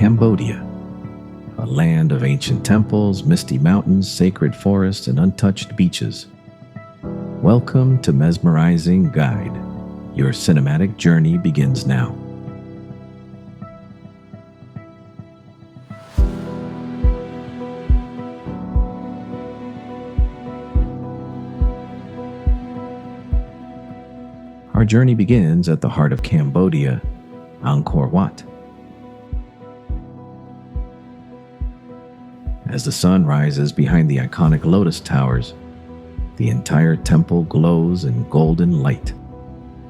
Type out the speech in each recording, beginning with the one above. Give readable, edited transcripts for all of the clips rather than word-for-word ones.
Cambodia, a land of ancient temples, misty mountains, sacred forests, and untouched beaches. Welcome to Mesmerizing Guide. Your cinematic journey begins now. Our journey begins at the heart of Cambodia, Angkor Wat. As the sun rises behind the iconic lotus towers, the entire temple glows in golden light,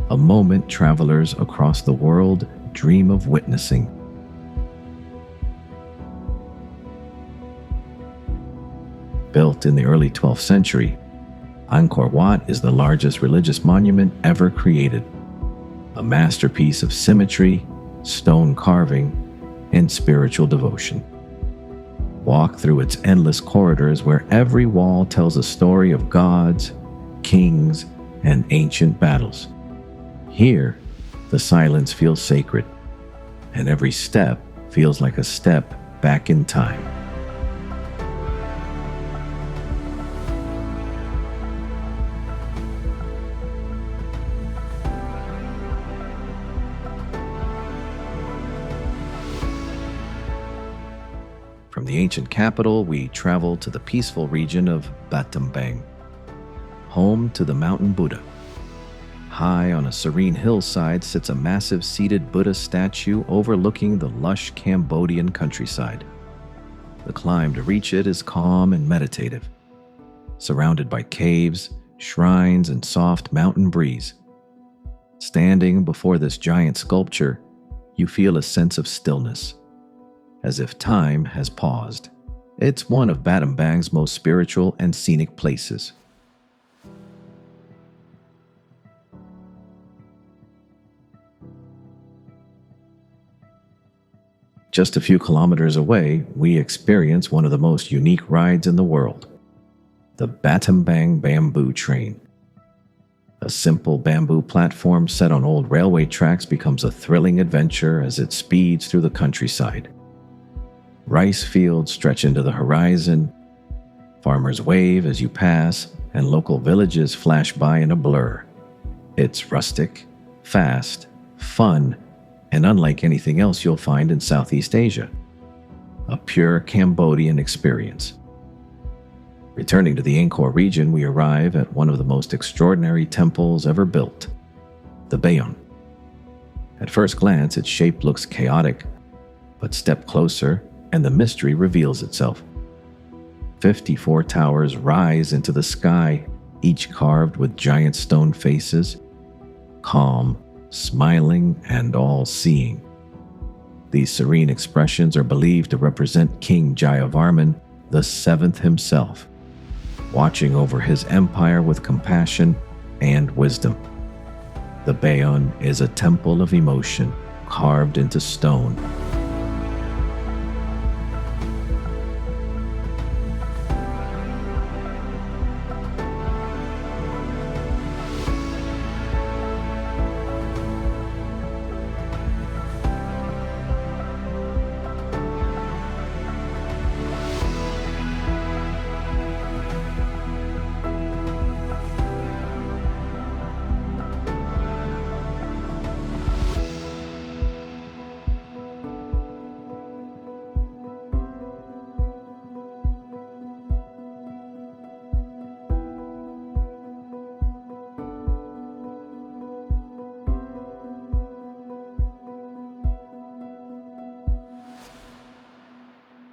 a moment travelers across the world dream of witnessing. Built in the early 12th century, Angkor Wat is the largest religious monument ever created, a masterpiece of symmetry, stone carving, and spiritual devotion. Walk through its endless corridors where every wall tells a story of gods, kings, and ancient battles. Here, the silence feels sacred, and every step feels like a step back in time. From the ancient capital, we travel to the peaceful region of Battambang, home to the mountain Buddha. High on a serene hillside sits a massive seated Buddha statue overlooking the lush Cambodian countryside. The climb to reach it is calm and meditative, surrounded by caves, shrines, and soft mountain breeze. Standing before this giant sculpture, you feel a sense of stillness, as if time has paused. It's one of Battambang's most spiritual and scenic places. Just a few kilometers away, we experience one of the most unique rides in the world, the Battambang Bamboo Train. A simple bamboo platform set on old railway tracks becomes a thrilling adventure as it speeds through the countryside. Rice fields stretch into the horizon, farmers wave as you pass, and local villages flash by in a blur. It's rustic, fast, fun, and unlike anything else you'll find in Southeast Asia. A pure Cambodian experience. Returning to the Angkor region, we arrive at one of the most extraordinary temples ever built, the Bayon. At first glance, its shape looks chaotic, but step closer, and the mystery reveals itself. 54 towers rise into the sky, each carved with giant stone faces, calm, smiling, and all-seeing. These serene expressions are believed to represent King Jayavarman, the seventh himself, watching over his empire with compassion and wisdom. The Bayon is a temple of emotion carved into stone.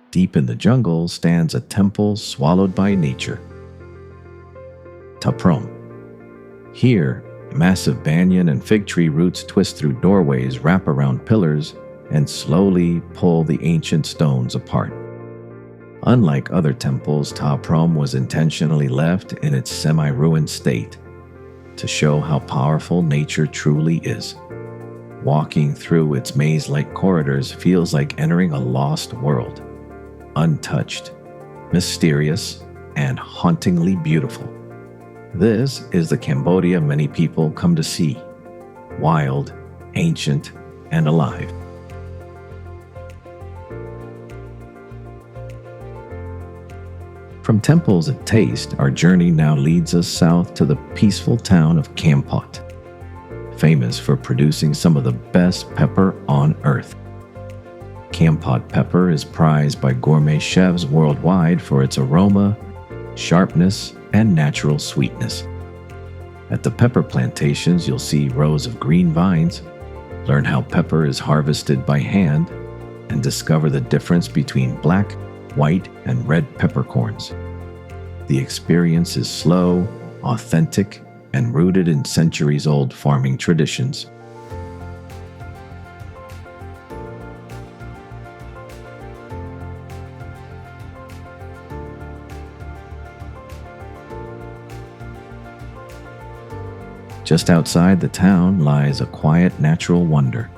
Deep in the jungle stands a temple swallowed by nature, Prohm. Here, massive banyan and fig tree roots twist through doorways, wrap around pillars, and slowly pull the ancient stones apart. Unlike other temples, Prohm was intentionally left in its semi-ruined state to show how powerful nature truly is. Walking through its maze-like corridors feels like entering a lost world. Untouched, mysterious, and hauntingly beautiful. This is the Cambodia many people come to see, wild, ancient, and alive. From temples and taste, our journey now leads us south to the peaceful town of Kampot, famous for producing some of the best pepper on earth. Kampot pepper is prized by gourmet chefs worldwide for its aroma, sharpness, and natural sweetness. At the pepper plantations, you'll see rows of green vines, learn how pepper is harvested by hand, and discover the difference between black, white, and red peppercorns. The experience is slow, authentic, and rooted in centuries-old farming traditions. Just outside the town lies a quiet natural wonder,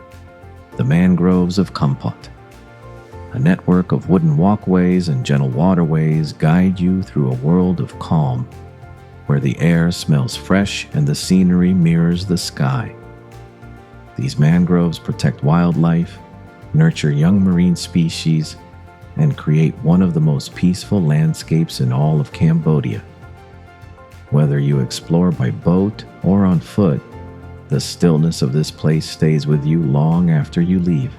the mangroves of Kampot. A network of wooden walkways and gentle waterways guide you through a world of calm, where the air smells fresh and the scenery mirrors the sky. These mangroves protect wildlife, nurture young marine species, and create one of the most peaceful landscapes in all of Cambodia. Whether you explore by boat or on foot, the stillness of this place stays with you long after you leave.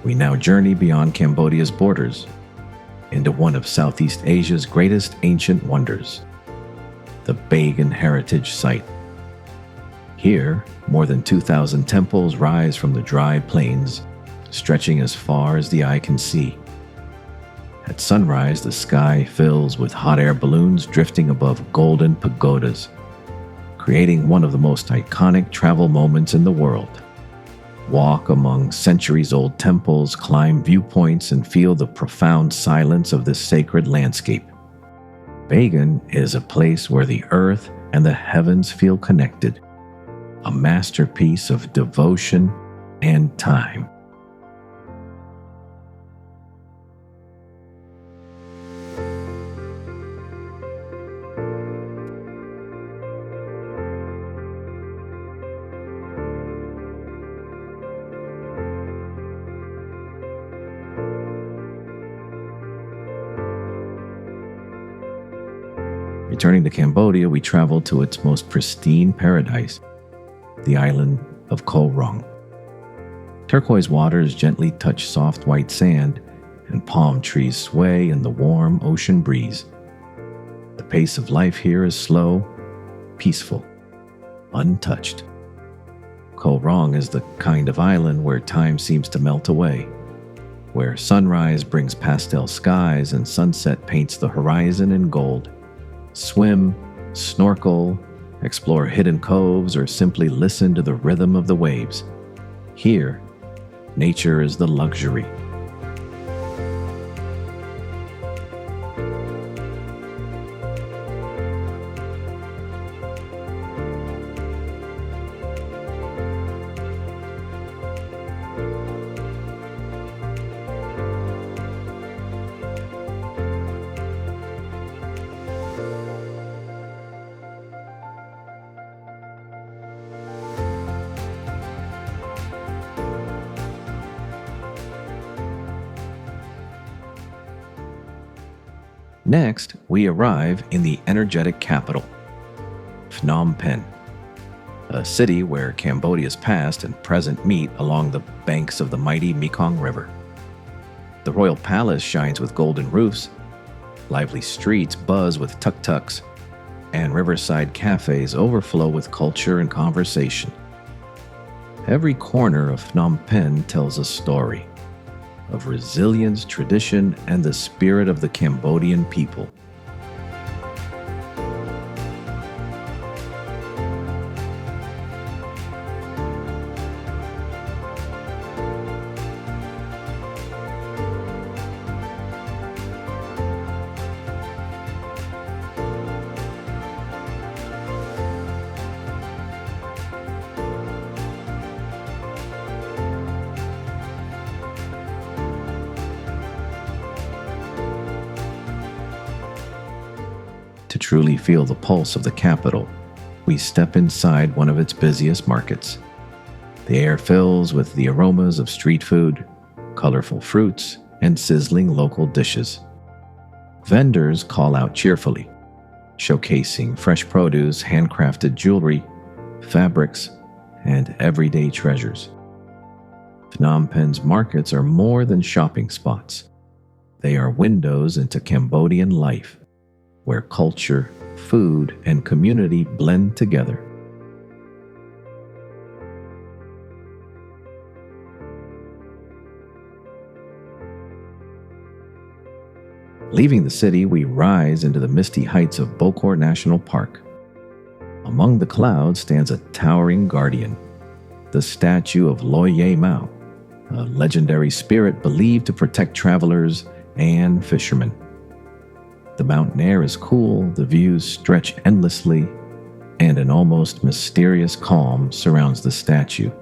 We now journey beyond Cambodia's borders into one of Southeast Asia's greatest ancient wonders, the Bagan Heritage Site. Here, more than 2,000 temples rise from the dry plains, stretching as far as the eye can see. At sunrise, the sky fills with hot air balloons drifting above golden pagodas, creating one of the most iconic travel moments in the world. Walk among centuries-old temples, climb viewpoints, and feel the profound silence of this sacred landscape. Bagan is a place where the earth and the heavens feel connected, a masterpiece of devotion and time. Returning to Cambodia, we traveled to its most pristine paradise, the island of Koh Rong. Turquoise waters gently touch soft white sand, and palm trees sway in the warm ocean breeze. The pace of life here is slow, peaceful, untouched. Koh Rong is the kind of island where time seems to melt away, where sunrise brings pastel skies and sunset paints the horizon in gold. Swim, snorkel, explore hidden coves, or simply listen to the rhythm of the waves. Here, nature is the luxury. Next, we arrive in the energetic capital, Phnom Penh, a city where Cambodia's past and present meet along the banks of the mighty Mekong River. The royal palace shines with golden roofs, lively streets buzz with tuk-tuks, and riverside cafes overflow with culture and conversation. Every corner of Phnom Penh tells a story of resilience, tradition, and the spirit of the Cambodian people. To truly feel the pulse of the capital, we step inside one of its busiest markets. The air fills with the aromas of street food, colorful fruits, and sizzling local dishes. Vendors call out cheerfully, showcasing fresh produce, handcrafted jewelry, fabrics, and everyday treasures. Phnom Penh's markets are more than shopping spots. They are windows into Cambodian life, where culture, food, and community blend together. Leaving the city, we rise into the misty heights of Bokor National Park. Among the clouds stands a towering guardian, the statue of Loy Ye Mao, a legendary spirit believed to protect travelers and fishermen. The mountain air is cool, the views stretch endlessly, and an almost mysterious calm surrounds the statue.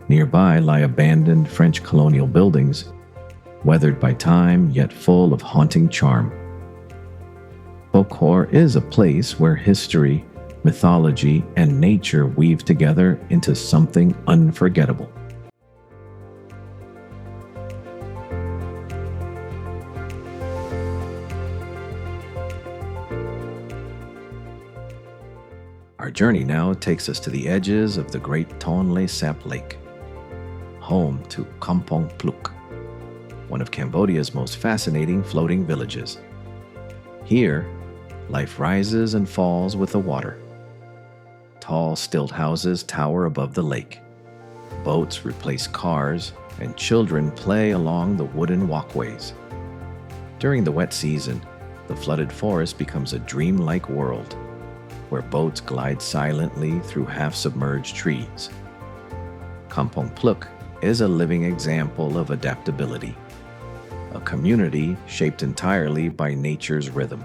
Nearby lie abandoned French colonial buildings, weathered by time yet full of haunting charm. Bokor is a place where history, mythology, and nature weave together into something unforgettable. Our journey now takes us to the edges of the great Tonle Sap Lake, home to Kampong Pluk, one of Cambodia's most fascinating floating villages. Here, life rises and falls with the water. Tall stilt houses tower above the lake. Boats replace cars, and children play along the wooden walkways. During the wet season, the flooded forest becomes a dreamlike world, where boats glide silently through half-submerged trees. Kampong Pluk is a living example of adaptability, a community shaped entirely by nature's rhythm.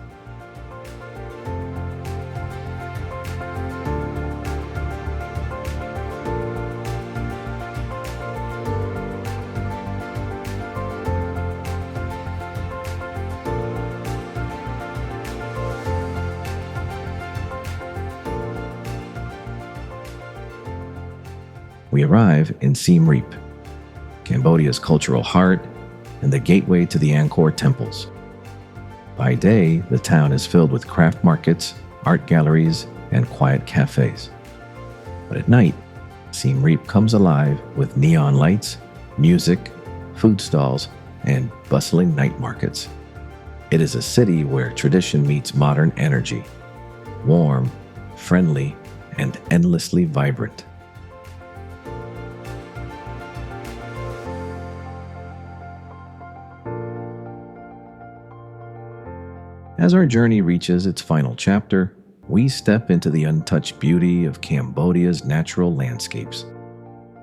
We arrive in Siem Reap, Cambodia's cultural heart and the gateway to the Angkor temples. By day, the town is filled with craft markets, art galleries, and quiet cafes. But at night, Siem Reap comes alive with neon lights, music, food stalls, and bustling night markets. It is a city where tradition meets modern energy, warm, friendly, and endlessly vibrant. As our journey reaches its final chapter, we step into the untouched beauty of Cambodia's natural landscapes.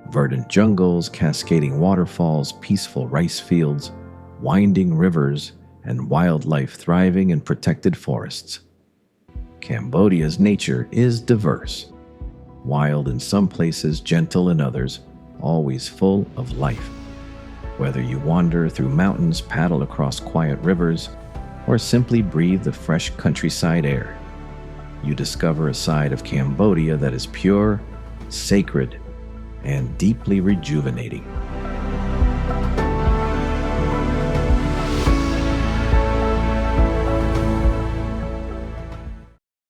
Verdant jungles, cascading waterfalls, peaceful rice fields, winding rivers, and wildlife thriving in protected forests. Cambodia's nature is diverse, wild in some places, gentle in others, always full of life. Whether you wander through mountains, paddle across quiet rivers, or simply breathe the fresh countryside air, you discover a side of Cambodia that is pure, sacred, and deeply rejuvenating.